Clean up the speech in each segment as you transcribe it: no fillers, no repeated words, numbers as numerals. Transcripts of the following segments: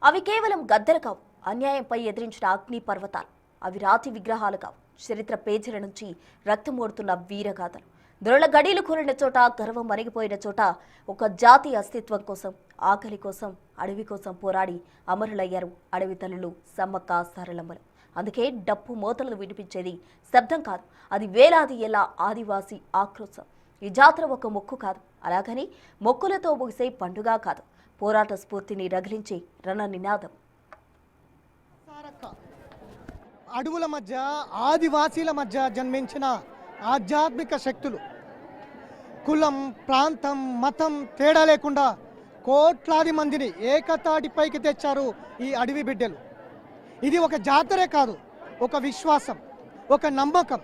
అవి కేవలం గద్దెలు కావు, అన్యాయంపై ఎదిరించిన అగ్ని పర్వతాలు. అవి రాతి విగ్రహాలు కావు, చరిత్ర పేజీల నుంచి రక్తమోడుతున్న వీరగాథలు. దొరల గడీలు కూలిన చోట, గర్వం మరిగిపోయిన చోట ఒక జాతి అస్తిత్వం కోసం, ఆకలి కోసం, అడవి కోసం పోరాడి అమరులయ్యారు అడవి తల్లులు సమ్మక్క సారలమ్మలు. అందుకే డప్పు మోతలు వినిపించేది శబ్దం కాదు, అది వేలాది ఏళ్ల ఆదివాసీ ఆక్రోశం. ఈ జాతర ఒక మొక్కు కాదు, అలాగని మొక్కులతో ముగిసే పండుగ కాదు, పోరాట స్ఫూర్తిని రగిలించే రణ నినాదం. అడవుల మధ్య, ఆదివాసీల మధ్య జన్మించిన ఆధ్యాత్మిక శక్తులు. కులం, ప్రాంతం, మతం తేడా లేకుండా కోట్లాది మందిని ఏకతాటిపైకి తెచ్చారు ఈ అడవి బిడ్డలు. ఇది ఒక జాతరే కాదు, ఒక విశ్వాసం, ఒక నమ్మకం,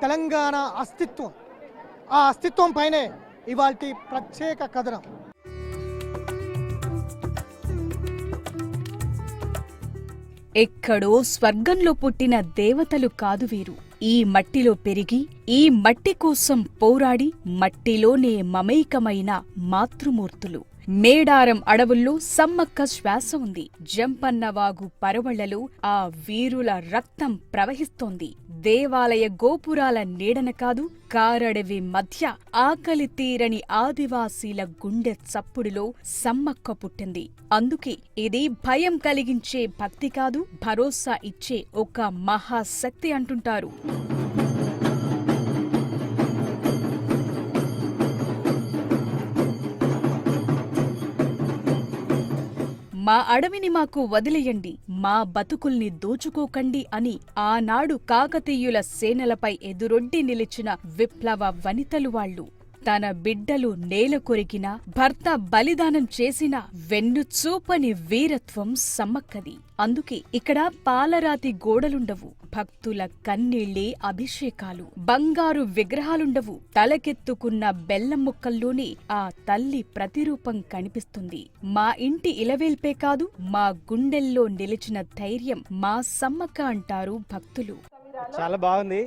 తెలంగాణ అస్తిత్వం. ఆ అస్తిత్వం పైనే ఇవాల్టి ప్రత్యేక కథనం. ఎక్కడో స్వర్గంలో పుట్టిన దేవతలు కాదు వీరు. ఈ మట్టిలో పెరిగి, ఈ మట్టి కోసం పోరాడి, మట్టిలోనే మమేకమైన మాతృమూర్తులు. మేడారం అడవుల్లో సమ్మక్క శ్వాస ఉంది. జంపన్నవాగు పరవళ్లలో ఆ వీరుల రక్తం ప్రవహిస్తోంది. దేవాలయ గోపురాల నీడన కాదు, కారడవి మధ్య ఆకలి తీరని ఆదివాసీల గుండె చప్పుడులో సమ్మక్క పుట్టింది. అందుకే ఇది భయం కలిగించే భక్తి కాదు, భరోసా ఇచ్చే ఒక మహాశక్తి అంటుంటారు. మా అడవిని మాకు వదిలేయండి, మా బతుకుల్ని దోచుకోకండి అని ఆనాడు కాకతీయుల సేనలపై ఎదురొడ్డి నిలిచిన విప్లవ వనితలు వాళ్లు. తన బిడ్డలు నేల కొరికినా, భర్త బలిదానం చేసిన వెన్నుచూపని వీరత్వం సమ్మక్కది. అందుకే ఇక్కడ పాలరాతి గోడలుండవు, భక్తుల కన్నీళ్లే అభిషేకాలు, బంగారు విగ్రహాలుండవు. తలకెత్తుకున్న బెల్లం ముక్కల్లోనే ఆ తల్లి ప్రతిరూపం కనిపిస్తుంది. మా ఇంటి ఇలవేల్పే కాదు, మా గుండెల్లో నిలిచిన ధైర్యం మా సమ్మక్క అంటారు భక్తులు. చాలా బాగుంది.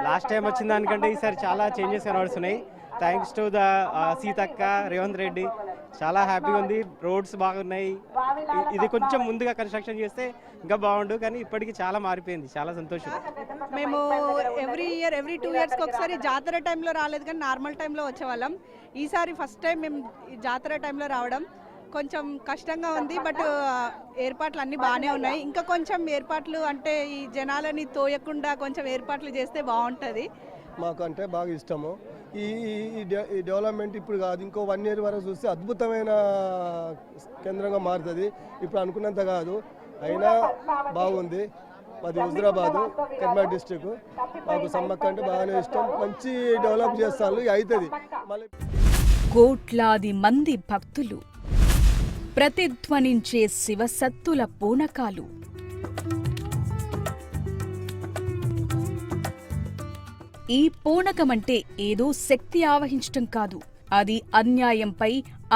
లాస్ట్ టైం వచ్చిన దానికంటే ఈసారి చాలా చేంజెస్ కనబడుతున్నాయి. Thanks to the Seethakka, Revanth Reddy. చాలా హ్యాపీగా ఉంది. రోడ్స్ బాగున్నాయి. ఇది కొంచెం ముందుగా కన్స్ట్రక్షన్ చేస్తే ఇంకా బాగుండు, కానీ ఇప్పటికీ చాలా మారిపోయింది. చాలా సంతోషం. మేము ఎవ్రీ 2 ఇయర్స్కి ఒకసారి జాతర టైంలో రాలేదు, కానీ నార్మల్ టైంలో వచ్చేవాళ్ళం. ఈసారి ఫస్ట్ టైం మేము జాతర టైంలో రావడం కొంచెం కష్టంగా ఉంది, బట్ ఏర్పాట్లు అన్నీ బాగానే ఉన్నాయి. ఇంకా కొంచెం ఏర్పాట్లు అంటే ఈ జనాలని తోయకుండా కొంచెం ఏర్పాట్లు చేస్తే బాగుంటుంది. మాకు అంటే బాగా ఇష్టము. ఈ డెవలప్మెంట్ ఇప్పుడు కాదు, ఇంకో 1 ఇయర్ వరకు చూస్తే అద్భుతమైన కేంద్రంగా మారుతుంది. ఇప్పుడు అనుకున్నంత కాదు, అయినా బాగుంది. మాది హుజరాబాదు, కర్మాడ్ డిస్ట్రిక్ట్. మాకు సమ్మక్క అంటే బాగానే ఇష్టం. మంచి డెవలప్ చేస్తాను, అవుతుంది. కోట్లాది మంది భక్తులు, ప్రతిధ్వనించే శివసత్తుల పూనకాలు. ఈ పూనకమంటే ఏదో శక్తి ఆవహించటం కాదు, అది అన్యాయంపై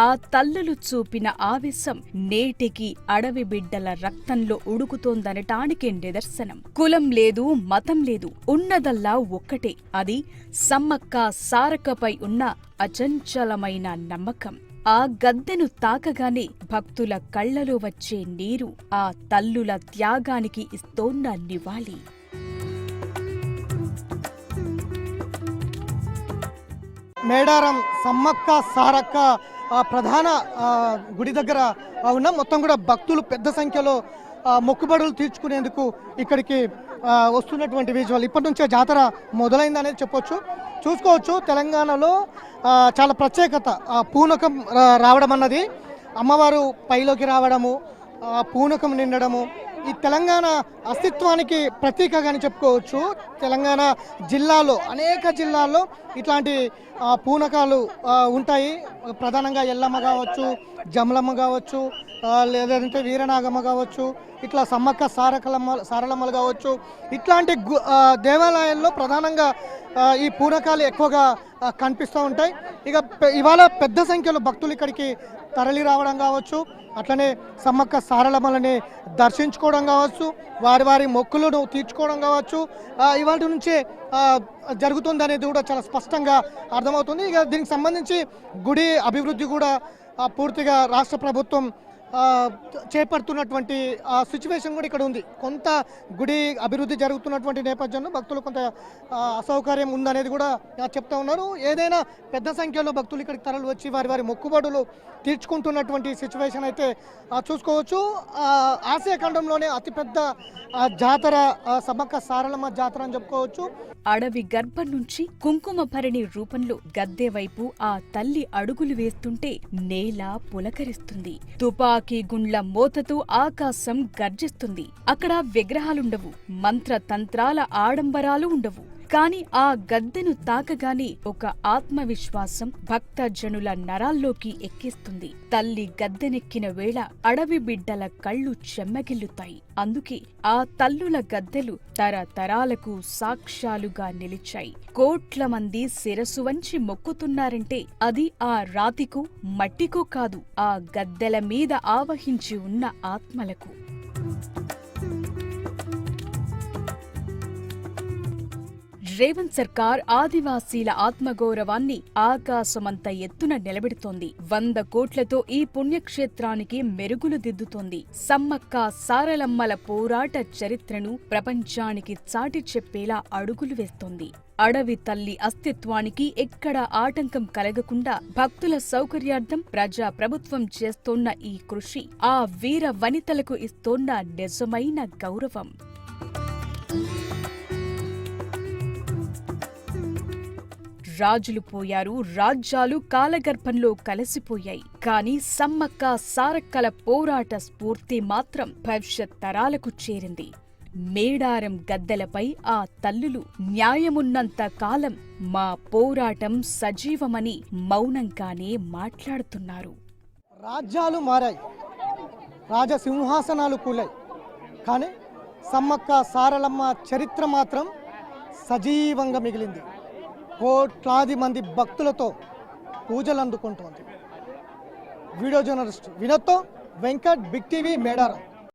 ఆ తల్లులు చూపిన ఆవేశం నేటికి అడవి బిడ్డల రక్తంలో ఉడుకుతోందనటానికి నిదర్శనం. కులం లేదు, మతం లేదు, ఉన్నదల్లా ఒక్కటే, అది సమ్మక్క సారక్కపై ఉన్న అచంచలమైన నమ్మకం. ఆ గద్దెను తాకగానే భక్తుల కళ్లలో వచ్చే నీరు ఆ తల్లుల త్యాగానికి ఇస్తోన్న నివాళి. మేడారం సమ్మక్క సారక్క ప్రధాన గుడి దగ్గర ఉన్న మొత్తం కూడా భక్తులు పెద్ద సంఖ్యలో మొక్కుబడులు తీర్చుకునేందుకు ఇక్కడికి వస్తున్నటువంటి విజువల్. ఇప్పటి నుంచే జాతర మొదలైందనేది చెప్పొచ్చు. చూసుకోవచ్చు, తెలంగాణలో చాలా ప్రత్యేకత పూనకం రావడం అన్నది. అమ్మవారు పైలోకి రావడము, పూనకం నిండడము ఈ తెలంగాణ అస్తిత్వానికి ప్రతీకగాని చెప్పుకోవచ్చు. తెలంగాణ జిల్లాలో, అనేక జిల్లాల్లో ఇట్లాంటి పూనకాలు ఉంటాయి. ప్రధానంగా ఎల్లమ్మ కావచ్చు, జమలమ్మ కావచ్చు, లేదంటే వీరనాగమ్మ కావచ్చు, ఇట్లా సమ్మక్క సారలమ్మలు కావచ్చు. ఇట్లాంటి దేవాలయాల్లో ప్రధానంగా ఈ పూనకాలు ఎక్కువగా కనిపిస్తూ ఉంటాయి. ఇక ఇవాళ పెద్ద సంఖ్యలో భక్తులు ఇక్కడికి తరలి రావడం కావచ్చు, అట్లనే సమ్మక్క సారలమ్మలని దర్శించుకోవడం కావచ్చు, వారి వారి మొక్కులను తీర్చుకోవడం కావచ్చు, ఇవాటి నుంచే జరుగుతుంది అనేది కూడా చాలా స్పష్టంగా అర్థమవుతుంది. ఇక దీనికి సంబంధించి గుడి అభివృద్ధి కూడా పూర్తిగా రాష్ట్ర ప్రభుత్వం చేపడుతున్నటువంటి సిచ్యువేషన్ కూడా ఇక్కడ ఉంది. కొంత గుడి అభివృద్ధి జరుగుతున్నటువంటి నేపథ్యంలో భక్తులు కొంత అసౌకర్యం ఉందనేది కూడా చెప్తా ఉన్నారు. ఏదైనా పెద్ద సంఖ్యలో భక్తులు ఇక్కడికి తరలి వచ్చి వారి వారి మొక్కుబడులు తీర్చుకుంటున్నటువంటి సిచ్యువేషన్ అయితే చూసుకోవచ్చు. ఆసియా ఖండంలోనే అతిపెద్ద జాతర సమ్మక్క సారలమ్మ జాతర అని చెప్పుకోవచ్చు. అడవి గర్భం నుంచి కుంకుమ భరణి రూపంలో గద్దె వైపు ఆ తల్లి అడుగులు వేస్తుంటే నేల పులకరిస్తుంది. తుపాకీ గుండ్ల మోతతో ఆకాశం గర్జిస్తుంది. అక్కడ విగ్రహాలుండవు, మంత్రతంత్రాల ఆడంబరాలు ఉండవు. కాని ఆ గద్దెను తాకగానే ఒక ఆత్మవిశ్వాసం భక్తజనుల నరాల్లోకి ఎక్కిస్తుంది. తల్లి గద్దెనెక్కిన వేళ అడవి బిడ్డల కళ్ళు చెమ్మగిల్లుతాయి. అందుకే ఆ తల్లుల గద్దెలు తరతరాలకు సాక్ష్యాలుగా నిలిచాయి. కోట్ల మంది శిరసు వంచి మొక్కుతున్నారంటే అది ఆ రాతికో మట్టికో కాదు, ఆ గద్దెల మీద ఆవహించి ఉన్న ఆత్మలకు. రేవంత్ సర్కార్ ఆదివాసీల ఆత్మగౌరవాన్ని ఆకాశమంత ఎత్తున నిలబెడుతోంది. 100 కోట్లతో ఈ పుణ్యక్షేత్రానికి మెరుగులు దిద్దుతోంది. సమ్మక్క సారలమ్మల పోరాట చరిత్రను ప్రపంచానికి చాటి చెప్పేలా అడుగులు వేస్తోంది. అడవి తల్లి అస్తిత్వానికి ఎక్కడా ఆటంకం కలగకుండా భక్తుల సౌకర్యార్థం ప్రజా ప్రభుత్వం చేస్తోన్న ఈ కృషి ఆ వీర వనితలకు ఇస్తోన్న నిజమైన గౌరవం. రాజులు పోయారు, రాజ్యాలు కాలగర్భంలో కలిసిపోయాయి. కాని సమ్మక్క సారక్కల పోరాట స్ఫూర్తి మాత్రం భవిష్యత్ తరాలకు చేరింది. మేడారం గద్దెలపై ఆ తల్లులు న్యాయమున్నంత కాలం మా పోరాటం సజీవమని మౌనంగానే మాట్లాడుతున్నారు. రాజ్యాలు మారాయి, రాజసింహాసనాలు కూలాయి, కానీ సమ్మక్క సారలమ్మ చరిత్ర మాత్రం సజీవంగా మిగిలింది. కోట్లాది మంది భక్తులతో పూజలు అందుకుంటోంది. వీడియో జర్నలిస్ట్ వినోద్తో వెంకట్, బిగ్ టీవీ, మేడారం.